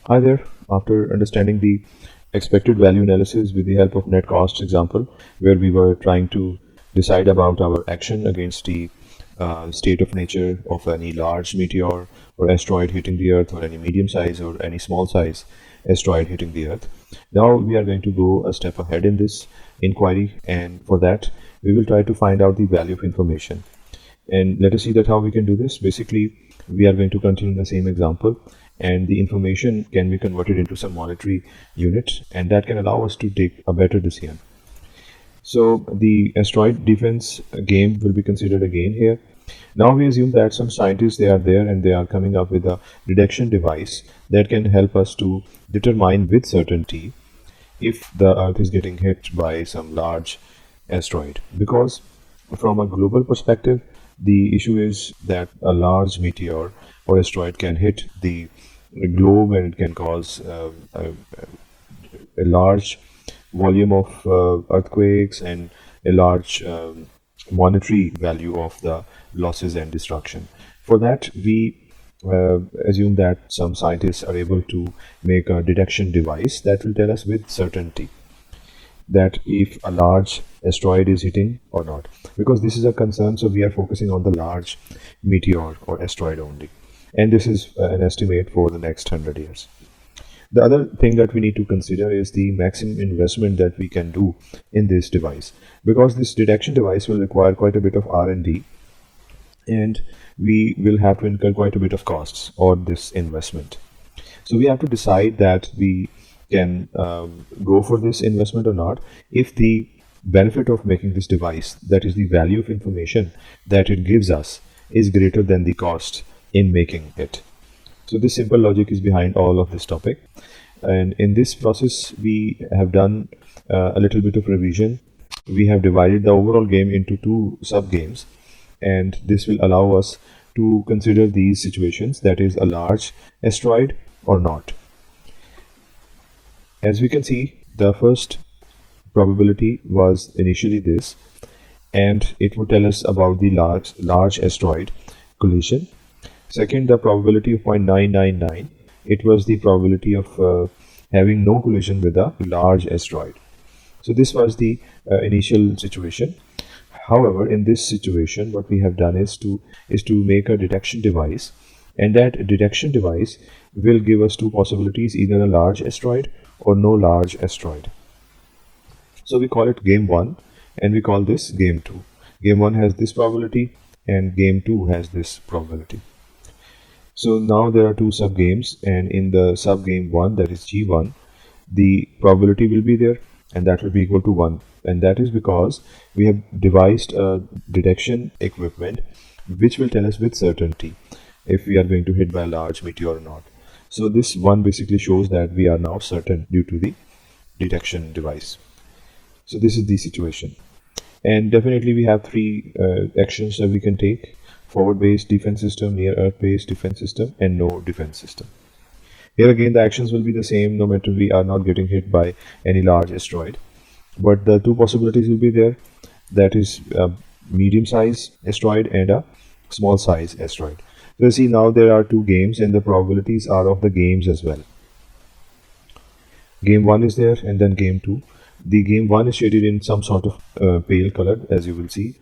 Hi there. After understanding the expected value analysis with the help of net cost example, where we were trying to decide about our action against the state of nature of any large meteor or asteroid hitting the Earth, or any medium size or any small size asteroid hitting the Earth. Now we are going to go a step ahead in this inquiry, and for that we will try to find out the value of information. And let us see that how we can do this. Basically, we are going to continue the same example, and the information can be converted into some monetary unit, and that can allow us to take a better decision. So the asteroid defense game will be considered again here. Now we assume that some scientists, they are there and they are coming up with a detection device that can help us to determine with certainty if the Earth is getting hit by some large asteroid. Because from a global perspective, the issue is that a large meteor or asteroid can hit the globe, and it can cause a large volume of earthquakes and a large monetary value of the losses and destruction. For that, we assume that some scientists are able to make a detection device that will tell us with certainty that if a large asteroid is hitting or not, because this is a concern. So we are focusing on the large meteor or asteroid only, and this is an estimate for the next 100 years. The other thing that we need to consider is the maximum investment that we can do in this device, because this detection device will require quite a bit of R&D, and we will have to incur quite a bit of costs on this investment. So we have to decide that we can go for this investment or not if the benefit of making this device, that is the value of information that it gives us, is greater than the cost in making it. So this simple logic is behind all of this topic. And in this process, we have done a little bit of revision. We have divided the overall game into two sub games, and this will allow us to consider these situations, that is a large asteroid or not. As we can see, the first probability was initially this, and it would tell us about the large asteroid collision. Second, the probability of 0.999, it was the probability of having no collision with a large asteroid. So this was the initial situation. However, in this situation, what we have done is to make a detection device, and that detection device will give us two possibilities, either a large asteroid or no large asteroid. So we call it game 1, and we call this game 2. Game 1 has this probability, and game 2 has this probability. So now there are two sub games, and in the sub game 1, that is G1, the probability will be there, and that will be equal to 1. And that is because we have devised a detection equipment which will tell us with certainty if we are going to hit by a large meteor or not. So this one basically shows that we are now certain due to the detection device. So this is the situation. And definitely we have three actions that we can take: forward-based defense system, near-earth-based defense system, and no defense system. Here again, the actions will be the same no matter we are not getting hit by any large asteroid. But the two possibilities will be there, that is a medium size asteroid and a small size asteroid. So you see, now there are two games, and the probabilities are of the games as well. Game 1 is there, and then game 2. The game 1 is shaded in some sort of pale color, as you will see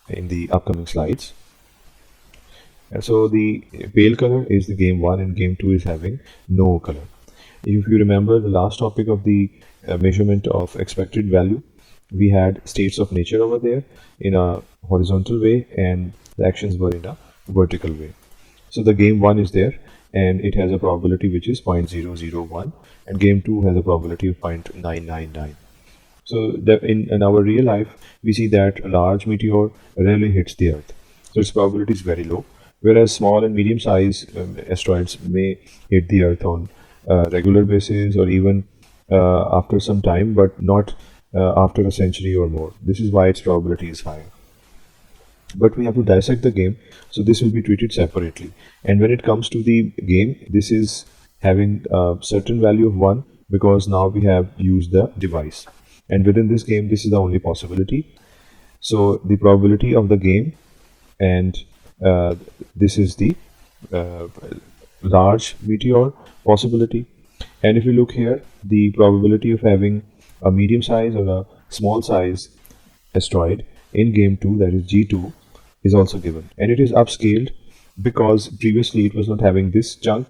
in the upcoming slides. And so the pale color is the game 1, and game 2 is having no color. If you remember the last topic of the measurement of expected value, we had states of nature over there in a horizontal way, and the actions were in a vertical way. So the game 1 is there, and it has a probability which is 0.001, and game 2 has a probability of 0.999. So in our real life, we see that a large meteor rarely hits the Earth, so its probability is very low, whereas small and medium size asteroids may hit the Earth on a regular basis, or even after some time, but not after a century or more. This is why its probability is higher. But we have to dissect the game, so this will be treated separately. And when it comes to the game, this is having a certain value of 1, because now we have used the device, and within this game this is the only possibility. So the probability of the game, and this is the large meteor possibility. And if you look here, the probability of having a medium size or a small size asteroid in game 2, that is G2, is also given, and it is upscaled because previously it was not having this chunk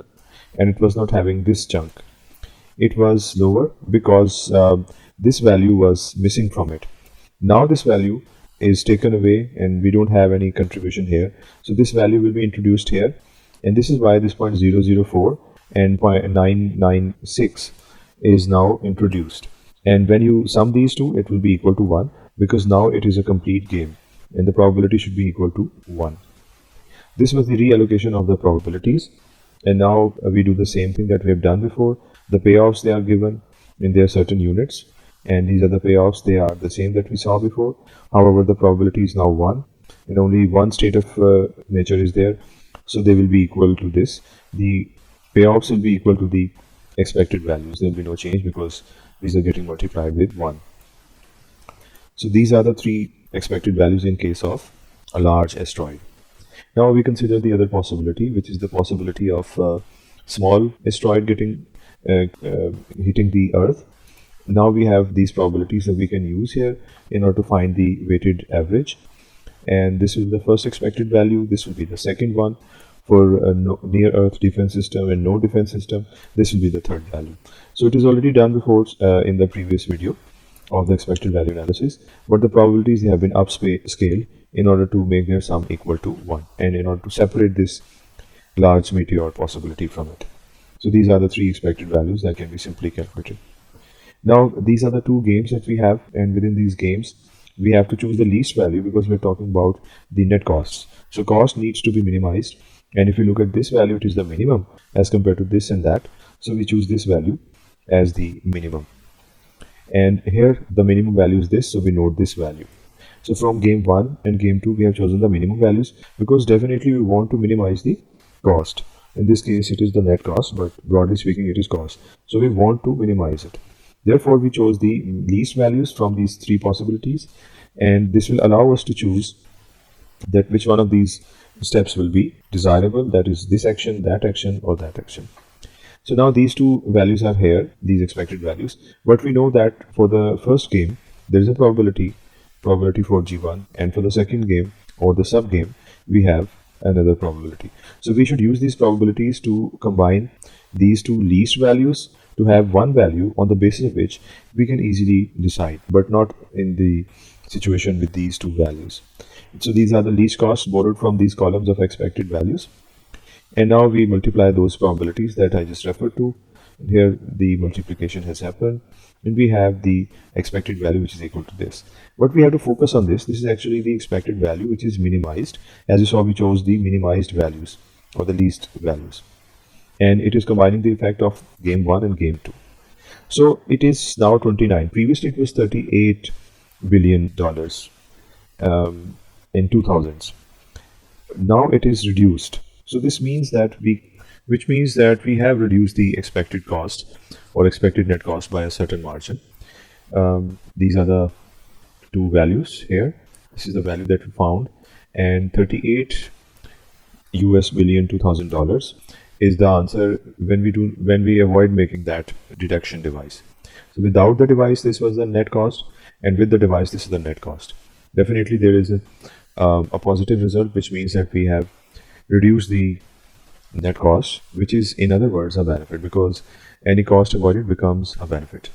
and it was not having this chunk. It was lower because this value was missing from it. Now this value is taken away and we don't have any contribution here, so this value will be introduced here, and this is why this 0.004 and 0.996 is now introduced. And when you sum these two, it will be equal to 1, because now it is a complete game and the probability should be equal to 1. This was the reallocation of the probabilities, and now we do the same thing that we have done before. The payoffs, they are given in their certain units, and these are the payoffs, they are the same that we saw before. However, the probability is now 1 and only one state of nature is there, so they will be equal to this. The payoffs will be equal to the expected values. There will be no change because these are getting multiplied with 1. So these are the 3 expected values in case of a large asteroid. Now we consider the other possibility, which is the possibility of small asteroid getting hitting the Earth. Now we have these probabilities that we can use here in order to find the weighted average, and this will be the first expected value. This will be the second one for a near Earth defense system and no defense system. This will be the third value. So it is already done before in the previous video of the expected value analysis, but the probabilities, they have been upscaled in order to make their sum equal to 1 and in order to separate this large meteor possibility from it. So these are the 3 expected values that can be simply calculated. Now these are the 2 games that we have, and within these games we have to choose the least value because we're talking about the net costs. So cost needs to be minimized, and if you look at this value, it is the minimum as compared to this and that, so we choose this value as the minimum. And here the minimum value is this, so we note this value. So from game 1 and game 2 we have chosen the minimum values because definitely we want to minimize the cost. In this case it is the net cost, but broadly speaking it is cost, so we want to minimize it. Therefore we chose the least values from these 3 possibilities, and this will allow us to choose that which one of these steps will be desirable, that is this action, that action, or that action. So now these 2 values are here, these expected values, but we know that for the first game there is a probability for G1, and for the second game or the sub game we have another probability. So we should use these probabilities to combine these 2 least values to have one value on the basis of which we can easily decide, but not in the situation with these 2 values. So these are the least costs borrowed from these columns of expected values, and now we multiply those probabilities that I just referred to. Here the multiplication has happened and we have the expected value which is equal to this. But we have to focus on this. This is actually the expected value which is minimized. As you saw, we chose the minimized values or the least values, and it is combining the effect of game 1 and game 2. So it is now 29. Previously it was 38 billion dollars in 2000s. Now it is reduced. So this means that we have reduced the expected cost or expected net cost by a certain margin. These are the 2 values here. This is the value that we found, and 38 US billion $2000 is the answer when we avoid making that deduction device. So without the device this was the net cost, and with the device this is the net cost. Definitely there is a positive result, which means that we have reduced the net cost, which is in other words a benefit, because any cost avoided becomes a benefit.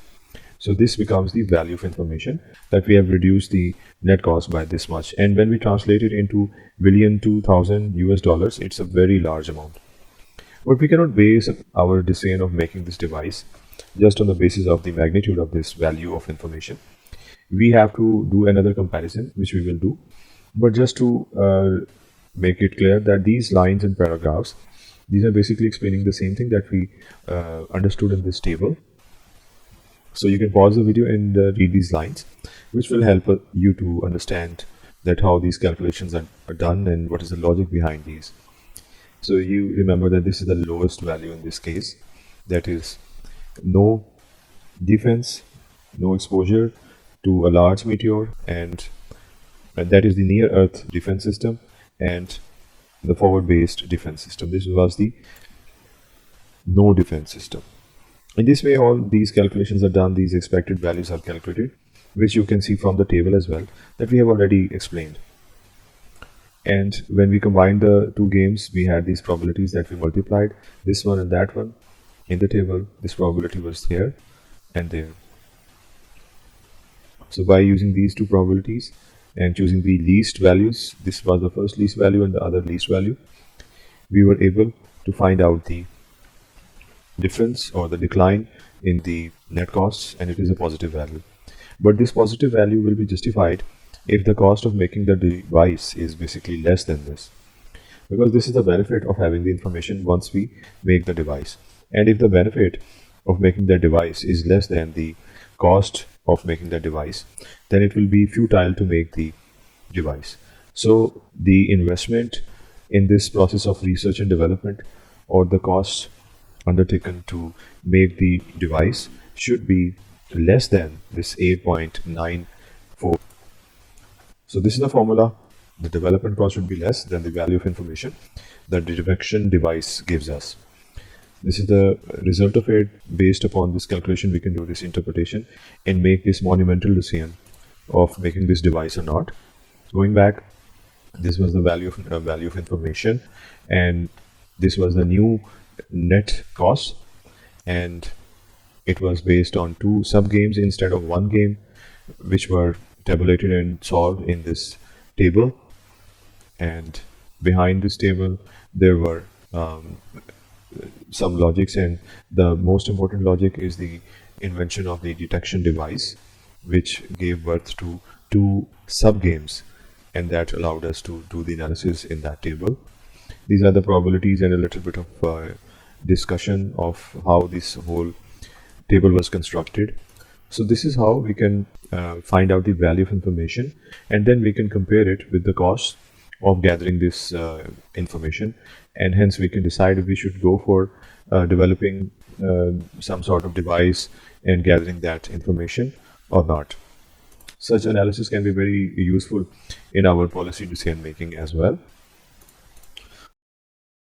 So this becomes the value of information, that we have reduced the net cost by this much, and when we translate it into billion 2000 US dollars, it's a very large amount. But we cannot base our decision of making this device just on the basis of the magnitude of this value of information. We have to do another comparison, which we will do, but just to make it clear that these lines and paragraphs, these are basically explaining the same thing that we understood in this table. So you can pause the video and read these lines, which will help you to understand that how these calculations are done and what is the logic behind these. So you remember that this is the lowest value in this case, that is no defense, no exposure to a large meteor, and that is the near Earth defense system and the forward based defense system. This was the no defense system. In this way, all these calculations are done, these expected values are calculated, which you can see from the table as well that we have already explained. And when we combined the two games, we had these probabilities that we multiplied, this one and that one. In the table, this probability was here and there. So by using these two probabilities and choosing the least values, this was the first least value and the other least value, we were able to find out the difference or the decline in the net costs, and it is a positive value. But this positive value will be justified if the cost of making the device is basically less than this, because this is the benefit of having the information once we make the device. And if the benefit of making the device is less than the cost of making the device, then it will be futile to make the device. So the investment in this process of research and development, or the cost undertaken to make the device, should be less than this 8.94. So this is the formula. The development cost should be less than the value of information that the detection device gives us. This is the result of it. Based upon this calculation, we can do this interpretation and make this monumental decision of making this device or not. Going back, this was the value of information, and this was the new net cost, and it was based on two sub games instead of one game, which were tabulated and solved in this table. And behind this table, there were some logics, and the most important logic is the invention of the detection device, which gave birth to two sub games, and that allowed us to do the analysis in that table. These are the probabilities and a little bit of discussion of how this whole table was constructed. So this is how we can find out the value of information, and then we can compare it with the cost of gathering this information, and hence we can decide if we should go for developing some sort of device and gathering that information or not. Such analysis can be very useful in our policy decision making as well.